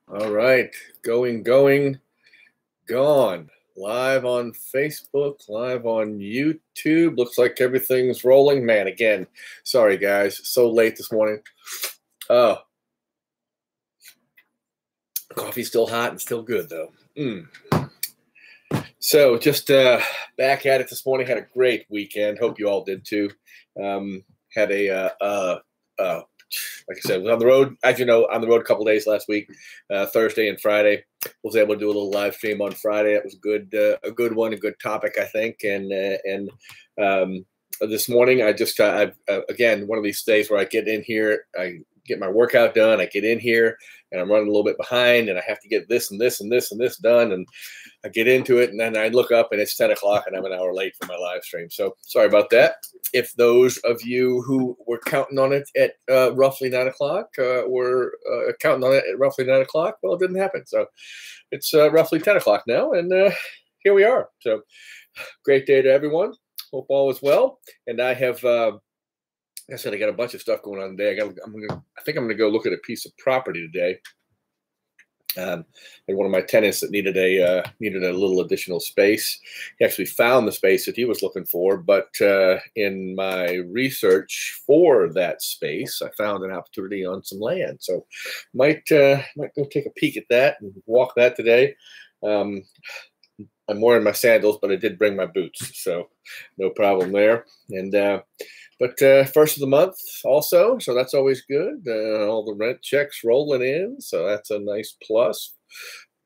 All right, gone. Live on Facebook, live on YouTube. Looks like everything's rolling. Man, again, sorry guys, so late this morning. Oh, coffee's still hot and still good though. So just back at it this morning. Had a great weekend. Hope you all did too. Had like I said, was on the road. As you know, on the road a couple days last week, Thursday and Friday. Was able to do a little live stream on Friday. It was good, a good one, a good topic, I think. And this morning, I've again one of these days where I get in here, I get my workout done, I get in here, and I'm running a little bit behind, and I have to get this and this and this and this done, and I get into it, and then I look up, and it's 10 o'clock, and I'm an hour late for my live stream. So sorry about that. If those of you who were counting on it at roughly 9 o'clock were counting on it at roughly 9 o'clock, well, it didn't happen. So it's roughly 10 o'clock now, and here we are. So great day to everyone. Hope all is well. And I have, like I said, I got a bunch of stuff going on today. I think I'm gonna go look at a piece of property today. And one of my tenants that needed a little additional space. He actually found the space that he was looking for, but in my research for that space, I found an opportunity on some land. So might go take a peek at that and walk that today. I'm wearing my sandals, but I did bring my boots, so no problem there. And but first of the month also, so that's always good. All the rent checks rolling in, so that's a nice plus.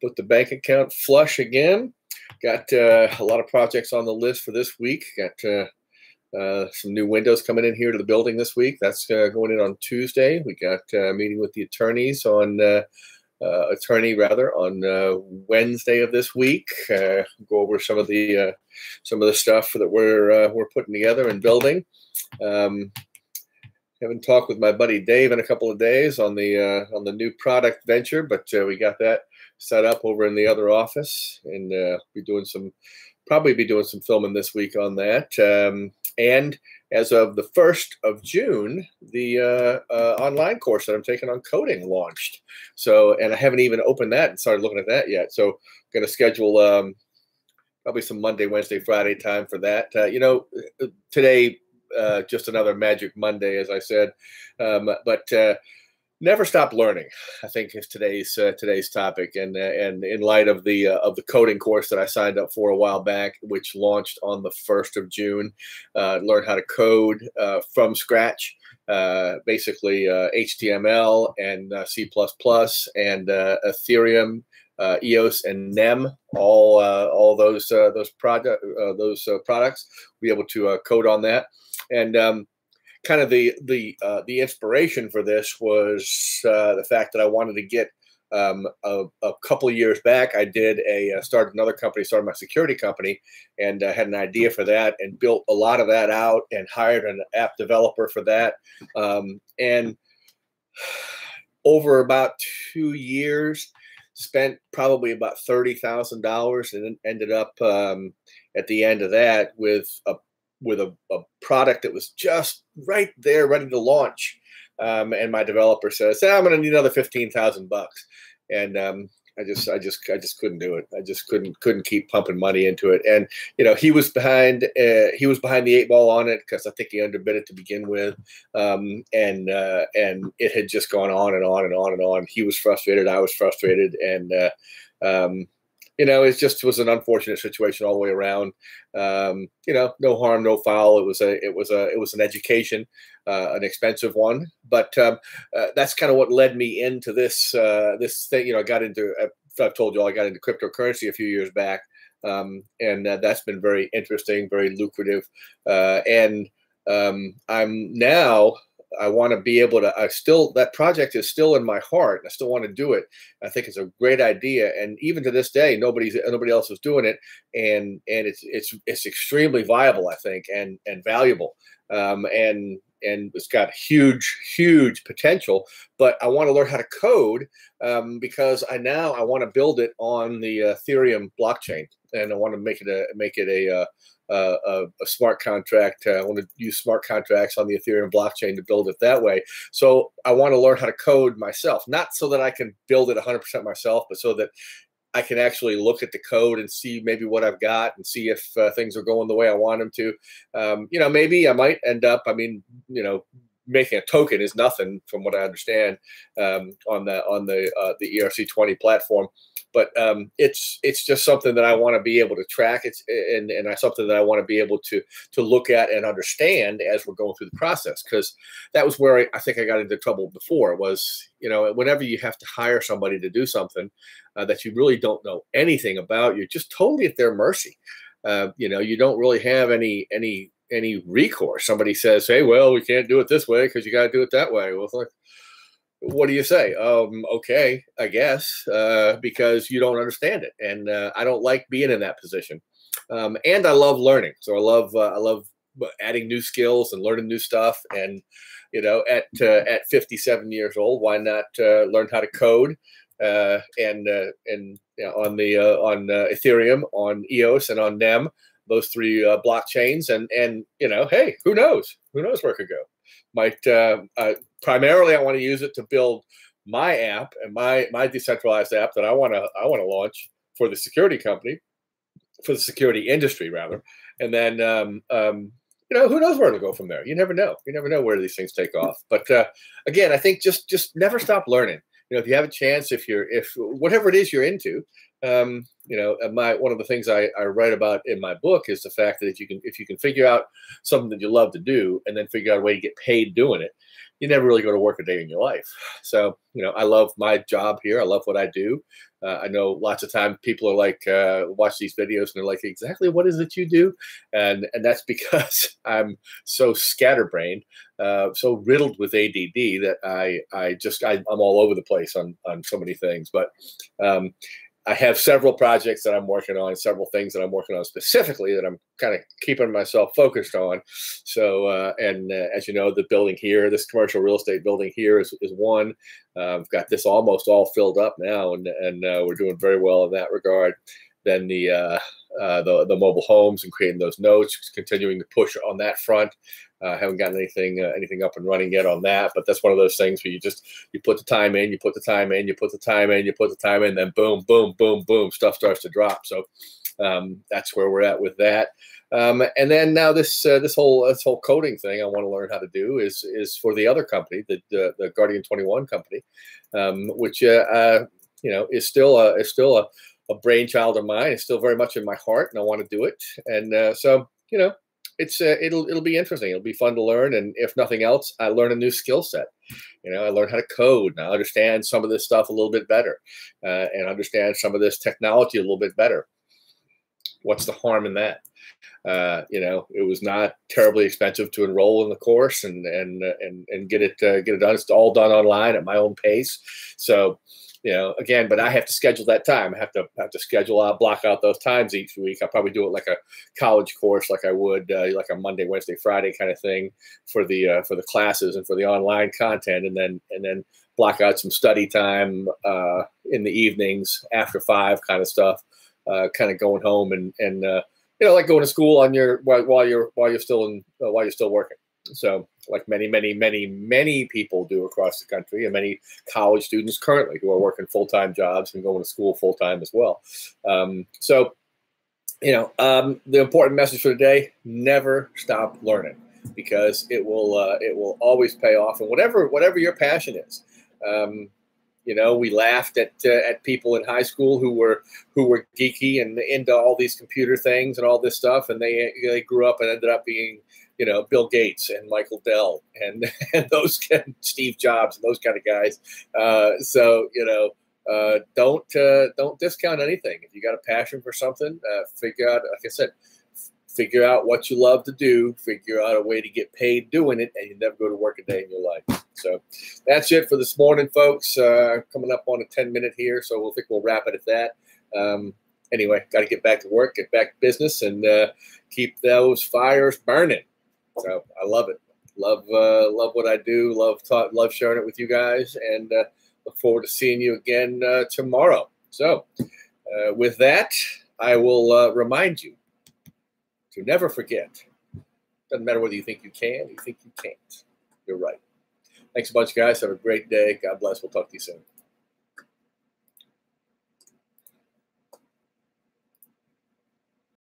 Put the bank account flush again. Got a lot of projects on the list for this week. Got some new windows coming in here to the building this week. That's going in on Tuesday. We got a meeting with the attorneys on on Wednesday of this week. Go over some of the stuff that we're putting together and building. Haven't talked with my buddy Dave in a couple of days on the new product venture, but we got that set up over in the other office, and probably be doing some filming this week on that. And as of the 1st of June, the online course that I'm taking on coding launched. So, and I haven't even opened that and started looking at that yet. So, going to schedule probably some Monday, Wednesday, Friday time for that. Today, just another Magic Monday, as I said. But never stop learning, I think, is today's topic. And in light of the coding course that I signed up for a while back, which launched on the 1st of June, learn how to code from scratch, basically HTML and C++ and Ethereum, EOS and NEM, all those products. Be able to code on that, and kind of the inspiration for this was the fact that I wanted to get a couple of years back. I started another company, started my security company, and had an idea for that, and built a lot of that out, and hired an app developer for that, and over about 2 years. Spent probably about $30,000, and ended up at the end of that with a product that was just right there, ready to launch. And my developer says, "I'm going to need another $15,000," and I just couldn't do it. I just couldn't keep pumping money into it. And he was behind the eight ball on it, because I think he underbid it to begin with. And it had just gone on and on and on and on. He was frustrated, I was frustrated, and it just was an unfortunate situation all the way around. No harm, no foul. It was an education, an expensive one, but that's kind of what led me into this thing. I've told you all, I got into cryptocurrency a few years back, and that's been very interesting, very lucrative, and I'm now. I want to be able to. That project is still in my heart. I still want to do it. I think it's a great idea, and even to this day, nobody else is doing it, and it's extremely viable, I think, and valuable, and it's got huge potential. But I want to learn how to code, because I want to build it on the Ethereum blockchain. and I want to make it a smart contract. I want to use smart contracts on the Ethereum blockchain to build it that way. So I want to learn how to code myself, not so that I can build it 100% myself, but so that I can actually look at the code and see maybe what I've got and see if things are going the way I want them to. Maybe I might end up, making a token is nothing from what I understand on the ERC20 platform. But it's just something that I want to be able to track. It's something that I want to be able to look at and understand as we're going through the process. Because that was where I think I got into trouble before. Was whenever you have to hire somebody to do something that you really don't know anything about, you're just totally at their mercy. You don't really have any recourse. Somebody says, "Hey, well, we can't do it this way because you got to do it that way." Well, it's like, what do you say? Okay, I guess, because you don't understand it, and I don't like being in that position. And I love learning, so I love adding new skills and learning new stuff. And at 57 years old, why not learn how to code? On Ethereum, on EOS, and on NEM, those three blockchains, and hey, who knows? Who knows where it could go? Might primarily I want to use it to build my app and my decentralized app that I want to launch for the security company, for the security industry rather, and then who knows where it'll go from there? You never know. You never know where these things take off. But again, I think just never stop learning. If you have a chance, if whatever it is you're into, one of the things I write about in my book is the fact that if you can figure out something that you love to do and then figure out a way to get paid doing it, you never really go to work a day in your life. So, I love my job here. I love what I do. I know lots of times people are like, watch these videos and they're like, exactly what is it you do? And that's because I'm so scatterbrained, so riddled with ADD that I'm all over the place on so many things. But I have several projects that I'm working on, several things that I'm working on specifically that I'm kind of keeping myself focused on. So, as you know, the building here, this commercial real estate building here is one. I've got this almost all filled up now, and we're doing very well in that regard. Then the mobile homes and creating those nodes, continuing to push on that front. Haven't gotten anything up and running yet on that, but that's one of those things where you put the time in, you put the time in, you put the time in, you put the time in, then boom, boom, boom, boom, stuff starts to drop. So that's where we're at with that. And then now this whole coding thing I want to learn how to do is for the other company, the Guardian 21 company, which is still a brainchild of mine. It's still very much in my heart, and I want to do it. And so it'll be interesting. It'll be fun to learn, and if nothing else, I learn a new skill set. I learn how to code, and I understand some of this stuff a little bit better, and understand some of this technology a little bit better. What's the harm in that? It was not terribly expensive to enroll in the course and get it done. It's all done online at my own pace. So, again, but I have to schedule that time. I have to schedule out, block out those times each week. I'll probably do it like a college course, like I would like a Monday, Wednesday, Friday kind of thing for the classes and for the online content, and then block out some study time in the evenings after 5 kind of stuff. Kind of going home and like going to school on while you're still working. So like many people do across the country, and many college students currently who are working full-time jobs and going to school full-time as well. So the important message for today: never stop learning, because it will always pay off. And whatever your passion is. We laughed at people in high school who were geeky and into all these computer things and all this stuff, and they grew up and ended up being, Bill Gates and Michael Dell and Steve Jobs and those kind of guys. So don't discount anything. If you got a passion for something, figure out, like I said, figure out what you love to do, figure out a way to get paid doing it, and you never go to work a day in your life. So that's it for this morning, folks. Coming up on a 10-minute here, so we'll wrap it at that. Anyway, got to get back to work, get back to business, and keep those fires burning. So I love it. Love what I do. Love sharing it with you guys, and look forward to seeing you again tomorrow. So with that, I will remind you to never forget. Doesn't matter whether you think you can, you think you can't. You're right. Thanks a bunch, guys. Have a great day. God bless. We'll talk to you soon.